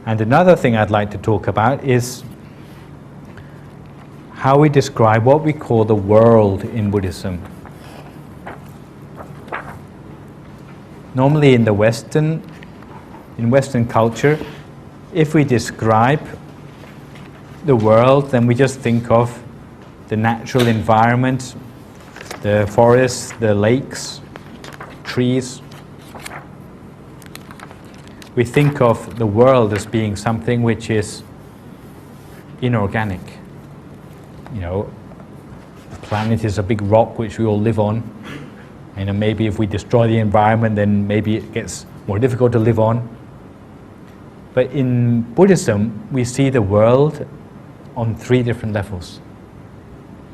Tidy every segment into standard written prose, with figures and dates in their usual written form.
And another thing I'd like to talk about is how we describe what we call the world in Buddhism. Normally in Western culture, if we describe the world, then we just think of the natural environment, the forests, the lakes, trees. We think of the world as being something which is inorganic. You know, the planet is a big rock which we all live on, and maybe if we destroy the environment, then maybe it gets more difficult to live on. But in Buddhism, we see the world on 3 different levels.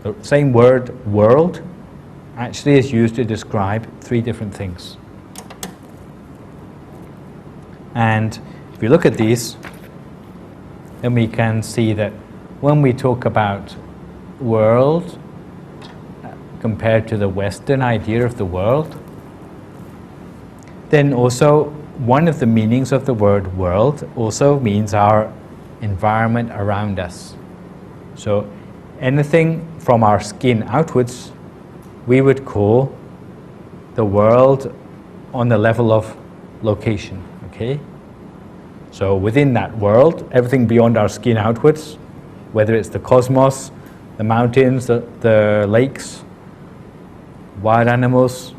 The same word, world, actually is used to describe 3 different things. And if you look at these, then we can see that when we talk about world compared to the Western idea of the world, then also one of the meanings of the word world also means our environment around us. So anything from our skin outwards, we would call the world on the level of location, okay? So within that world, everything beyond our skin outwards, whether it's the cosmos, the mountains, the lakes, wild animals,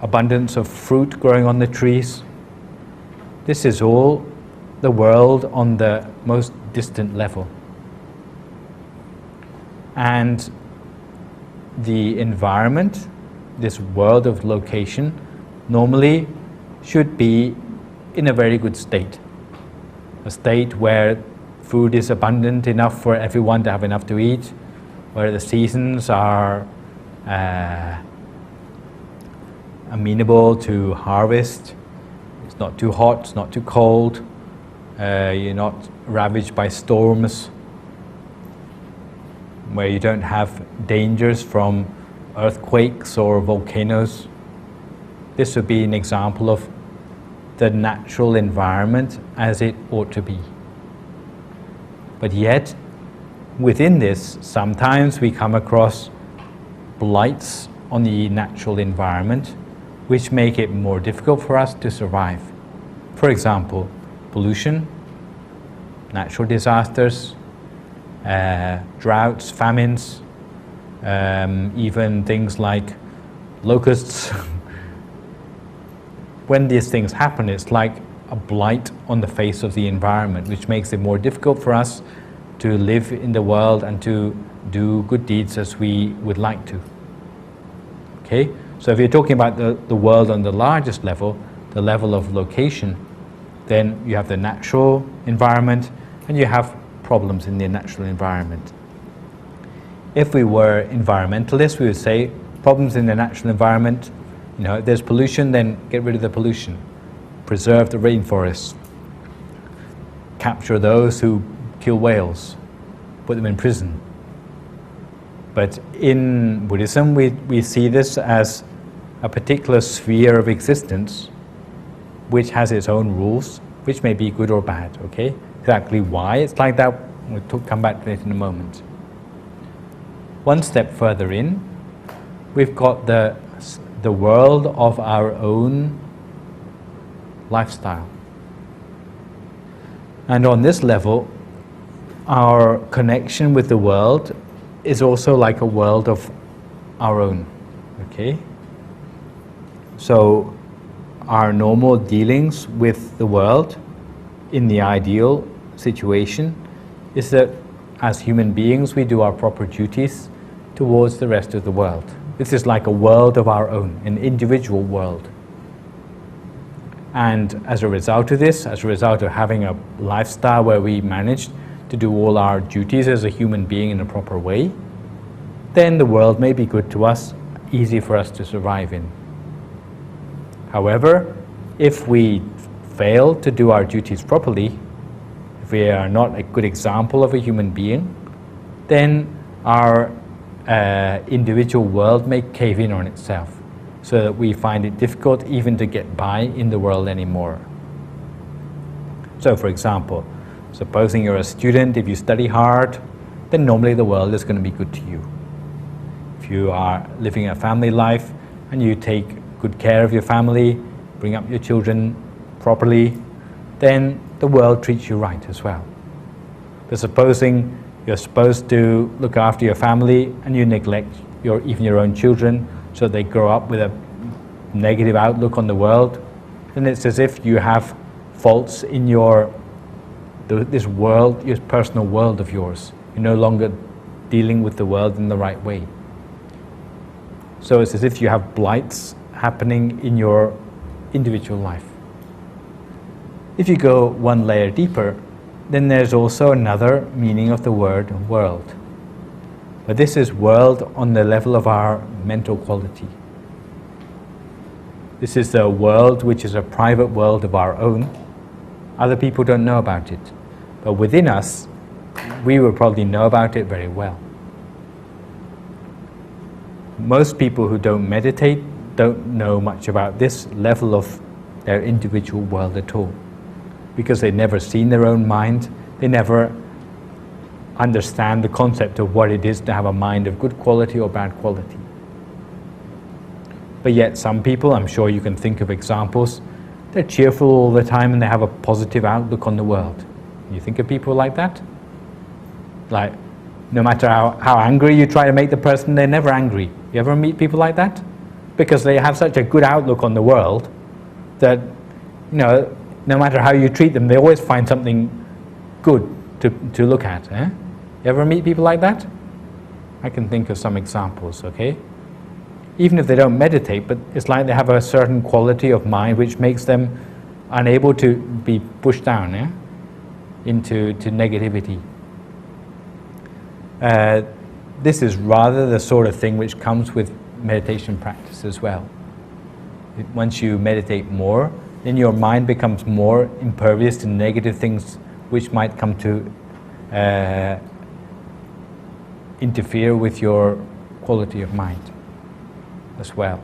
abundance of fruit growing on the trees, this is all the world on the most distant level. And the environment, this world of location, normally should be in a very good state. A state where food is abundant enough for everyone to have enough to eat, where the seasons are amenable to harvest. It's not too hot, it's not too cold, you're not ravaged by storms, where you don't have dangers from earthquakes or volcanoes. This would be an example of the natural environment as it ought to be. But yet, within this, sometimes we come across blights on the natural environment which make it more difficult for us to survive. For example, pollution, natural disasters, droughts, famines, even things like locusts. When these things happen, it's like a blight on the face of the environment, which makes it more difficult for us to live in the world and to do good deeds as we would like to. Okay? So if you're talking about the world on the largest level, the level of location, then you have the natural environment and you have problems in the natural environment. If we were environmentalists, we would say problems in the natural environment, you know, if there's pollution, then get rid of the pollution. Preserve the rainforests. Capture those who kill whales. Put them in prison. But in Buddhism, we see this as a particular sphere of existence which has its own rules, which may be good or bad, okay? Exactly why it's like that, we'll come back to it in a moment. One step further in, we've got the world of our own lifestyle. And on this level, our connection with the world is also like a world of our own, okay? So our normal dealings with the world in the ideal situation is that as human beings we do our proper duties towards the rest of the world. This is like a world of our own, an individual world. And as a result of this, as a result of having a lifestyle where we managed to do all our duties as a human being in a proper way, then the world may be good to us, easy for us to survive in. However, if we fail to do our duties properly, if we are not a good example of a human being, then our individual world may cave in on itself, so that we find it difficult even to get by in the world anymore. So for example, supposing you're a student, if you study hard, then normally the world is going to be good to you. If you are living a family life and you take good care of your family, bring up your children properly, then the world treats you right as well. But supposing you're supposed to look after your family and you neglect even your own children so they grow up with a negative outlook on the world, then it's as if you have faults in this world, your personal world of yours. You're no longer dealing with the world in the right way. So it's as if you have blights happening in your individual life. If you go one layer deeper, then there's also another meaning of the word world. But this is world on the level of our mental quality. This is the world which is a private world of our own. Other people don't know about it. But within us, we will probably know about it very well. Most people who don't meditate don't know much about this level of their individual world at all, because they've never seen their own mind, they never understand the concept of what it is to have a mind of good quality or bad quality. But yet some people, I'm sure you can think of examples, they're cheerful all the time and they have a positive outlook on the world. You think of people like that? Like, no matter how angry you try to make the person, they're never angry. You ever meet people like that? Because they have such a good outlook on the world that, no matter how you treat them, they always find something good to look at. You ever meet people like that? I can think of some examples, okay? Even if they don't meditate, but it's like they have a certain quality of mind which makes them unable to be pushed down into negativity. This is rather the sort of thing which comes with meditation practice as well. Once you meditate more, then your mind becomes more impervious to negative things which might come to interfere with your quality of mind as well.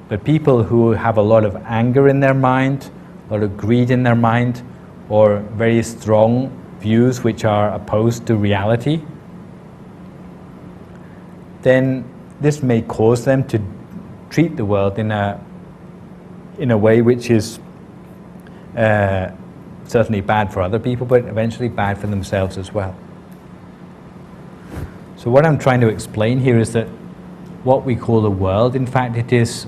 But people who have a lot of anger in their mind, a lot of greed in their mind, or very strong views which are opposed to reality, then this may cause them to treat the world in a way which is certainly bad for other people, but eventually bad for themselves as well. So what I'm trying to explain here is that what we call the world, in fact, it is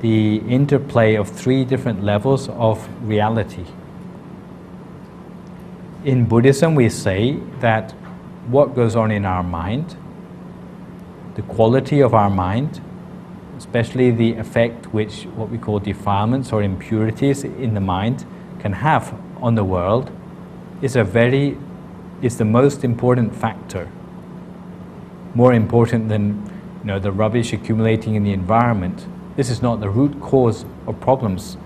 the interplay of three different levels of reality. In Buddhism, we say that what goes on in our mind, the quality of our mind, especially the effect which what we call defilements or impurities in the mind can have on the world, is the most important factor, more important than the rubbish accumulating in the environment. This is not the root cause of problems,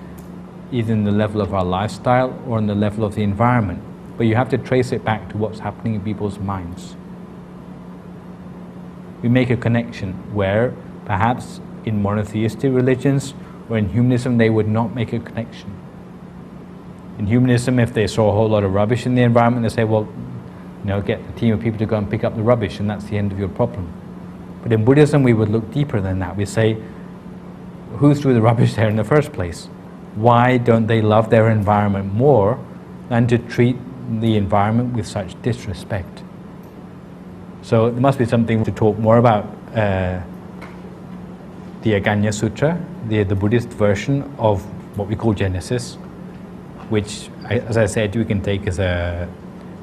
either in the level of our lifestyle or in the level of the environment. But you have to trace it back to what's happening in people's minds. We make a connection where perhaps in monotheistic religions or in humanism they would not make a connection. In humanism, if they saw a whole lot of rubbish in the environment, they say, well, get a team of people to go and pick up the rubbish and that's the end of your problem. But in Buddhism, we would look deeper than that. We say, who threw the rubbish there in the first place? Why don't they love their environment more than to treat the environment with such disrespect? So there must be something to talk more about the Aganya Sutra, the Buddhist version of what we call Genesis, which, as I said, you can take as a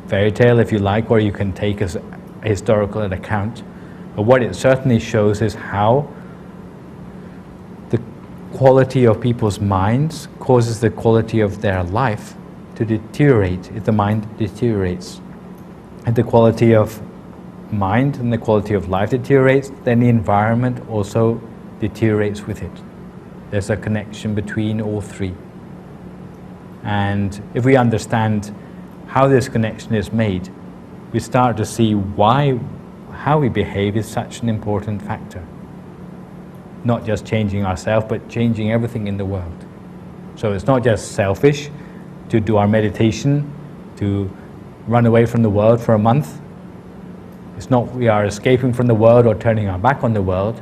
fairy tale if you like, or you can take as a historical account. But what it certainly shows is how the quality of people's minds causes the quality of their life to deteriorate if the mind deteriorates. And the quality of mind and the quality of life deteriorates, then the environment also deteriorates with it. There's a connection between all three. And if we understand how this connection is made, we start to see how we behave is such an important factor. Not just changing ourselves, but changing everything in the world. So it's not just selfish, to do our meditation, to run away from the world for a month. It's not we are escaping from the world or turning our back on the world,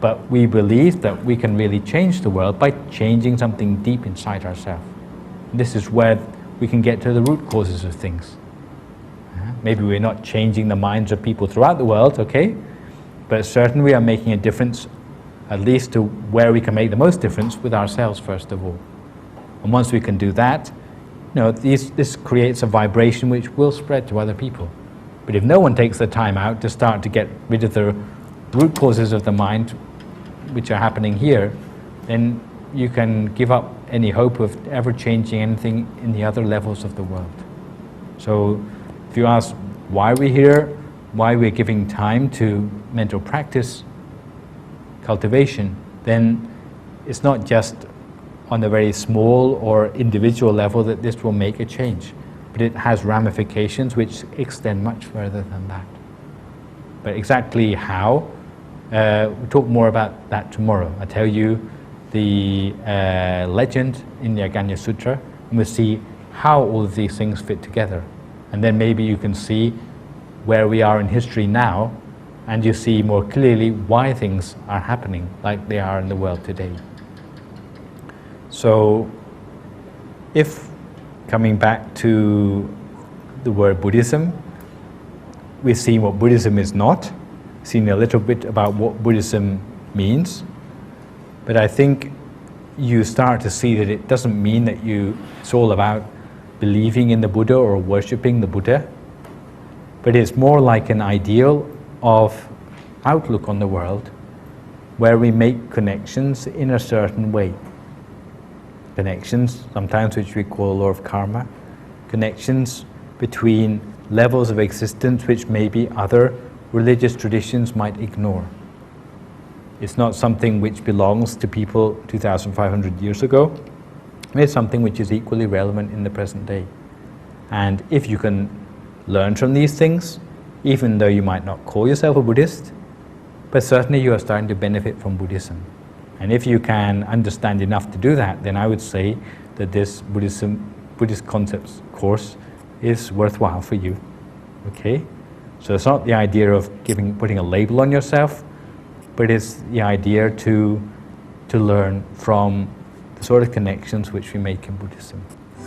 but we believe that we can really change the world by changing something deep inside ourselves. This is where we can get to the root causes of things. Maybe we're not changing the minds of people throughout the world, okay? But certainly we are making a difference, at least to where we can make the most difference with ourselves first of all. And once we can do that, this creates a vibration which will spread to other people. But if no one takes the time out to start to get rid of the root causes of the mind which are happening here, then you can give up any hope of ever changing anything in the other levels of the world. So if you ask why we're here, why we're giving time to mental practice, cultivation, then it's not just on a very small or individual level that this will make a change, but it has ramifications which extend much further than that. But exactly how, we'll talk more about that tomorrow. I'll tell you the legend in the Aganya Sutra, and we'll see how all of these things fit together. And then maybe you can see where we are in history now, and you see more clearly why things are happening like they are in the world today. So, if coming back to the word Buddhism, we've seen what Buddhism is not, seen a little bit about what Buddhism means, but I think you start to see that it doesn't mean that it's all about believing in the Buddha or worshipping the Buddha, but it's more like an ideal of outlook on the world where we make connections in a certain way. Connections, sometimes which we call law of karma, connections between levels of existence which maybe other religious traditions might ignore. It's not something which belongs to people 2,500 years ago. It's something which is equally relevant in the present day. And if you can learn from these things, even though you might not call yourself a Buddhist, but certainly you are starting to benefit from Buddhism. And if you can understand enough to do that, then I would say that this Buddhist concepts course is worthwhile for you. Okay? So it's not the idea of putting a label on yourself, but it's the idea to learn from the sort of connections which we make in Buddhism.